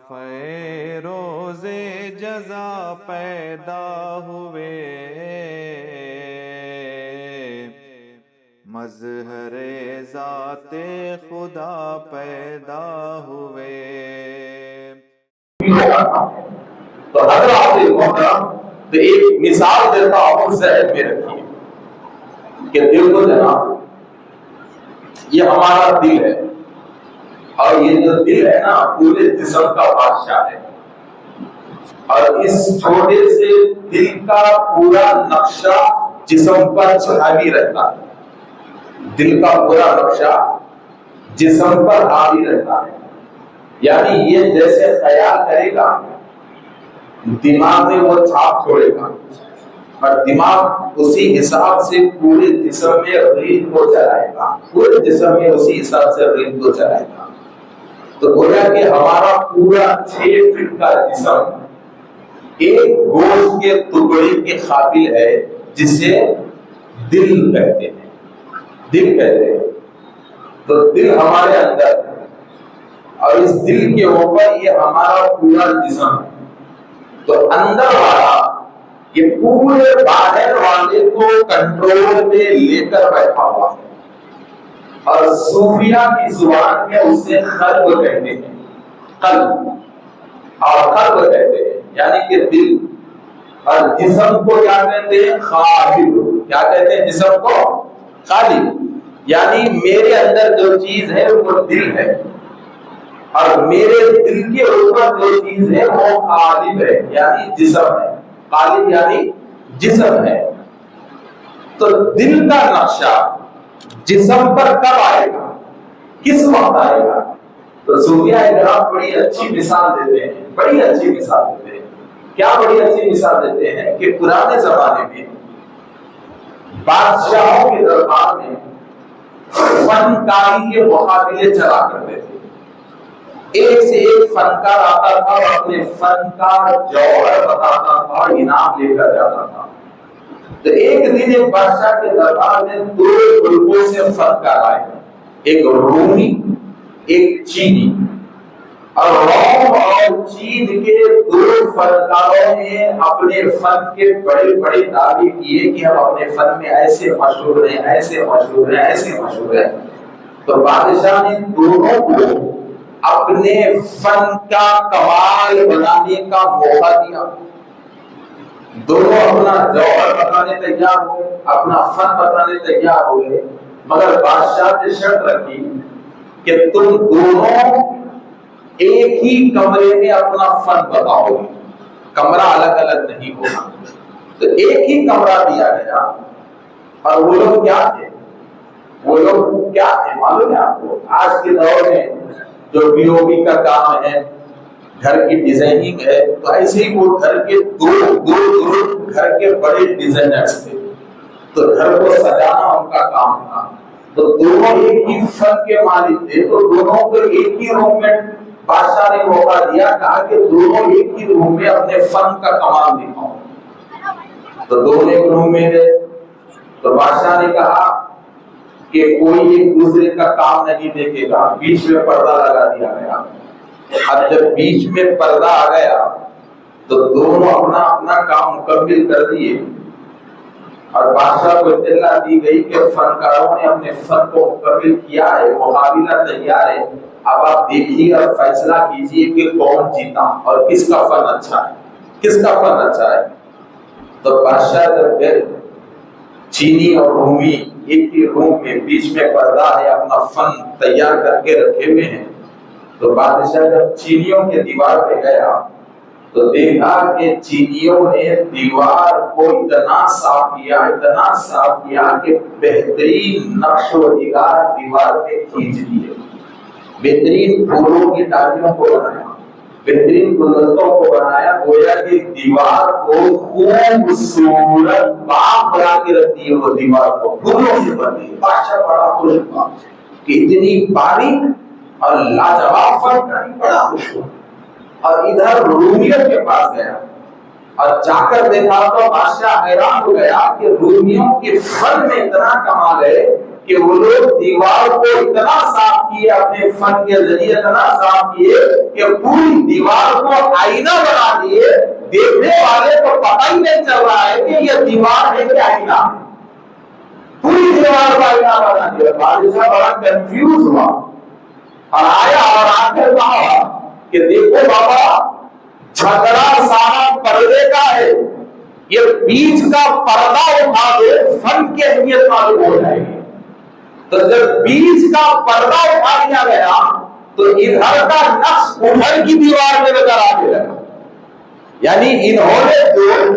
فیروز جزا پیدا ہوئے، مظہر ذات خدا پیدا ہوئے۔ تو حضرات محترم، تو ایک مثال دیتا ہوں، ذہن میں رکھیے کہ دل کو جناب، یہ ہمارا دل ہے، اور یہ جو دل ہے نا پورے جسم کا بادشاہ ہے، اور اس چھوٹے سے دل کا پورا نقشہ جسم پر حاوی رہتا ہے۔ دل کا پورا نقشہ جسم پر حاوی رہتا ہے، یعنی یہ جیسے خیال کرے گا دماغ میں وہ چھاپ چھوڑے گا، اور دماغ اسی حساب سے پورے جسم میں ریل کو چلائے گا، پورے جسم میں اسی حساب سے ریل کو چلائے گا۔ تو گویا کہ ہمارا پورا 6 فٹ کا جسم ایک گوشت کے ٹکڑے کے قابل ہے، جسے دل کہتے ہیں، دل کہتے ہیں۔ تو دل ہمارے اندر ہے، اور اس دل کے اوپر یہ ہمارا پورا جسم ہے۔ تو اندر والا یہ پورے باہر والے کو کنٹرول میں لے کر بیٹھا ہوا ہے، اور صوفیہ کی زبان میں اسے قلب کہتے ہیں، قلب، اور قلب کہتے ہیں یعنی کہ دل، اور جسم کو کیا کہتے ہیں؟ خالق۔ کیا کہتے ہیں جسم کو؟ خالق، یعنی میرے اندر جو چیز ہے وہ دل ہے، اور میرے دل کے اوپر جو چیز ہے وہ قالب ہے، یعنی جسم ہے۔ قالب یعنی جسم ہے۔ تو دل کا نقشہ جسم پر کب آئے گا؟ کس وقت آئے گا؟ تو صوفیہ کرام بڑی اچھی مثال دیتے ہیں، بڑی اچھی مثال دیتے ہیں۔ کیا بڑی اچھی مثال دیتے ہیں کہ پرانے زمانے میں بادشاہوں کے دربار میں فنکاری کے مقابلے چلا کرتے تھے۔ ایک سے ایک فنکار آتا تھا اور اپنے فن کا جوہر بتاتا تھا اور انعام لے کر جاتا تھا۔ تو ایک دن ایک بادشاہ کے دربار میں 2 گروپوں سے فنکار آئے، ایک رومی ایک چینی، اور روم اور چین کے 2 فنکاروں نے اپنے فن کے بڑے بڑے دعوے کیے کہ ہم اپنے فن میں ایسے مشہور ہیں، ایسے مشہور ہیں، ایسے مشہور ہیں۔ تو بادشاہ نے دونوں کو اپنے فن کا کمال بنانے کا موقع دیا۔ دونوں اپنا جوہر بتانے تیار ہوئے، اپنا فن بتانے تیار ہوئے، مگر بادشاہ نے شرط رکھی کہ تم دونوں ایک ہی کمرے میں اپنا فن بتاؤ گے، کمرہ الگ الگ نہیں ہوگا۔ تو ایک ہی کمرہ دیا گیا، اور وہ لوگ کیا تھے؟ وہ لوگ کیا تھے معلوم ہے آپ کو؟ آج کے دور میں جو BOB کا کام ہے، گھر کی ڈیزائننگ ہے، تو ایسے ہی وہ گھر کے دو گھر کے بڑے ڈیزائنرز تھے، تو گھر کو سجانا ان کا کام تھا۔ تو دونوں ایک ہی فن کے مالک تھے، تو دونوں کو ایک ہی روم میں بادشاہ نے موقع دیا، کہا کہ دونوں ایک ہی روم میں اپنے فن کا کمال دکھاؤ۔ تو دونوں ایک روم میں گئے، تو بادشاہ نے کہا کہ کوئی ایک دوسرے کا کام نہیں دیکھے گا، بیچ میں پردہ لگا دیا گیا۔ اب جب بیچ میں پردہ آ گیا تو دونوں اپنا اپنا کام مکمل کر دیے، اور بادشاہ کو اطلاع دی گئی کہ فنکاروں نے اپنے فن کو مکمل کیا ہے، مقابلہ تیار ہے، اب آپ دیکھیے اور فیصلہ کیجیے کہ کون جیتا اور کس کا فن اچھا ہے، کس کا فن اچھا ہے۔ تو بادشاہ جب گئے، چینی اور رومی ایک ہی روم میں، بیچ میں پردہ ہے، اپنا فن تیار کر کے رکھے ہوئے ہیں۔ تو بادشاہ جب چینیوں کے دیوار پہ گیا تو دیکھا کہ چینیوں نے دیوار کو اتنا صاف کیا کہ بہترین نقش و نگار دیوار پہ کھینچ دیے، بہترین پھولوں کی ڈالیوں کو بنایا، بہترین گلدستوں کو بنایا، گویا کہ دیوار کو خوبصورت باغ بنا کے رکھ دیے، وہ دیوار کو پھولوں سے بن دی۔ بادشاہ بڑا خوش ہوا کہ اتنی باریک اور لاجواب فنکاری، بڑا خوش ہوا، اور ادھر رومیوں کے پاس گیا اور جا کر دیکھا تو بادشاہ حیران ہو گیا کہ رومیوں کے فن میں اتنا کمال ہے کہ وہ لوگ دیوار کو اتنا صاف کیے، اپنے فن کے ذریعے اتنا صاف کیے کہ پوری دیوار کو آئینہ بنا دیے، دیکھنے والے کو پتہ ہی نہیں چل رہا ہے کہ یہ دیوار ہے کہ آئینہ ہے، پوری دیوار کو آئینہ بنا دیا۔ بادشاہ بڑا کنفیوز ہوا اور آیا اور آ کر کہا کہ دیکھو بابا، جھگڑا سارا پردے کا ہے، یہ بیچ کا پردہ اٹھا دے فن کی اہمیت معلوم ہو جائے گی۔ تو جب بیچ کا پردہ اٹھا دیا گیا تو ادھر کا نقش ادھر کی دیوار میں نظر آنے لگا، یعنی انہوں نے جو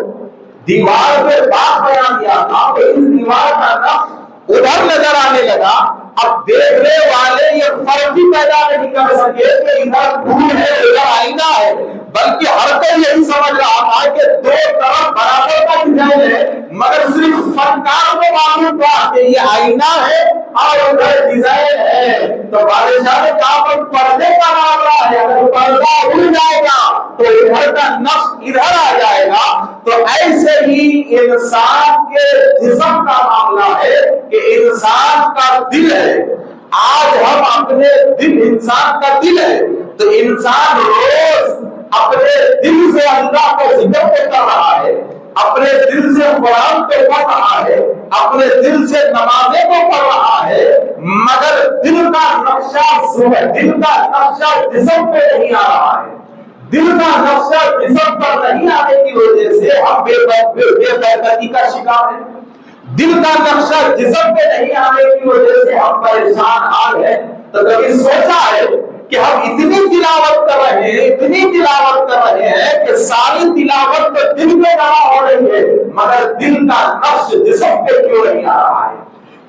دیوار پہ بات بیان دیا تھا تو اس دیوار کا نقش ادھر نظر آنے لگا۔ اب دیکھنے والے یہ فرق ہی پیدا نہیں کر سکے کہ ادھر دھول ہے ادھر آئینہ ہے، بلکہ ہر کوئی یہی سمجھ رہا تھا کہ دو طرف برابر کا ڈیزائن ہے، مگر صرف فنکار کو معلوم تھا کہ یہ آئینہ ہے اور ادھر ڈیزائن ہے۔ تو بادشاہ نے کہا پر پردے کا معاملہ ہے، اگر پردہ اڑ جائے گا تو ادھر کا نقش ادھر آ جائے گا۔ تو ایسے ہی انسان کے جسم کا معاملہ ہے کہ انسان کا دل ہے۔ آج ہم اپنے دل، انسان کا دل ہے تو انسان روز اپنے دل سے اللہ کو ذکر کر رہا ہے، اپنے دل سے قرآن کو پڑھ رہا ہے، اپنے دل سے نمازیں کو پڑھ رہا ہے، مگر دل کا نقشہ جسم پہ نہیں آ رہا ہے۔ دل کا نقشہ جسم پر نہیں آنے کی وجہ سے ہم بے برکتی کا شکار ہیں، دل کا نقشہ جسم پہ نہیں آنے کی وجہ سے ہم پریشان حال ہیں۔ تو کبھی سوچا ہے کہ ہم اتنی تلاوت کر رہے ہیں، اتنی تلاوت کر رہے ہیں کہ ساری تلاوت تو دل پہ جمع ہو رہی ہے، مگر دل کا نقش جسم پہ کیوں نہیں آ رہا ہے؟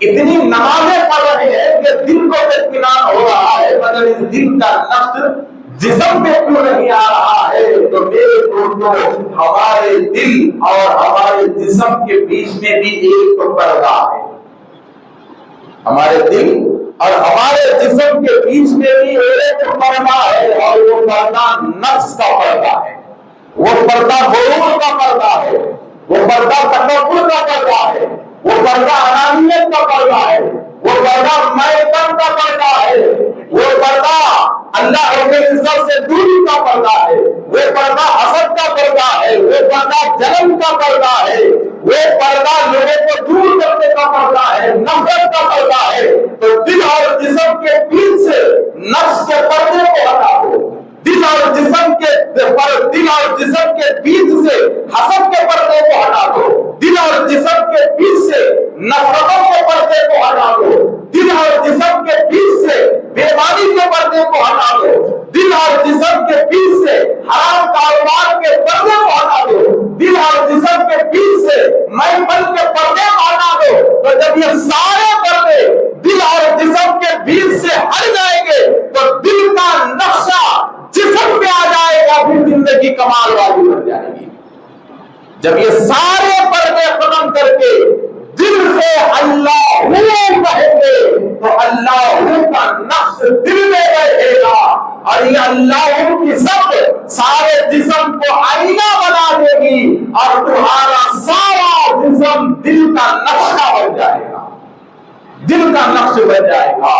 اتنی نمازیں پڑھ رہے ہیں کہ دل کو اطمینان ہو رہا ہے، مگر اس دل کا نقش جسم پہ کیوں نہیں آ رہا ہے؟ تو میرے دوستوں، ہمارے دل اور ہمارے جسم کے بیچ میں بھی ایک پردہ ہے۔ ہمارے دل اور ہمارے جسم کے بیچ میں بھی ایک پردہ ہے، اور وہ پردہ نفس کا پردہ ہے، وہ پردہ غرور کا پردہ ہے، وہ پردہ تکبر کا پردہ ہے، وہ پردہ انانیت کا پردہ ہے، وہ پردہ میں پن کا پردہ ہے، وہ پردہ اللہ رب العزت سے دوری کا پردہ ہے، وہ پردہ حسد کا پردہ ہے، وہ پردہ جلن کا پردہ ہے، وہ پردہ لوگوں کو دور کرنے کا پردہ ہے، نفرت کا پردہ ہے۔ تو دل اور جسم کے بیچ سے نفس کے پردے کو ہٹا دو، دل اور جسم کے بیچ سے حسد کے پردے کو ہٹا دو، دل اور جسم کے بیچ سے نفرتوں کے پردے کو ہٹا دو، دل اور جسم کے بیچ سے بیماری کے پردے کو ہٹا دو، دل اور جسم کے بیچ سے حرام کاروبار کے پردے کو ہٹا دو، دل اور جسم کے بیچ سے میں پن کے پردے کو ہٹا دو۔ تو جب یہ سارے پردے دل اور جسم کے بیچ سے ہٹ جائیں گے تو دل کا نقشہ جسم پہ آ جائے گا، پھر زندگی کمال والی بن جائے گی۔ جب یہ سارے پردے ختم کر کے دل سے اللہ کہیں گے تو اللہ کا نقش دل میں رہے گا، اور یہ اللہ کی سب سارے جسم کو آئینہ بنا دے گی، اور تمہارا سارا جسم دل کا نقشہ بن جائے گا، دل کا نقش بن جائے گا۔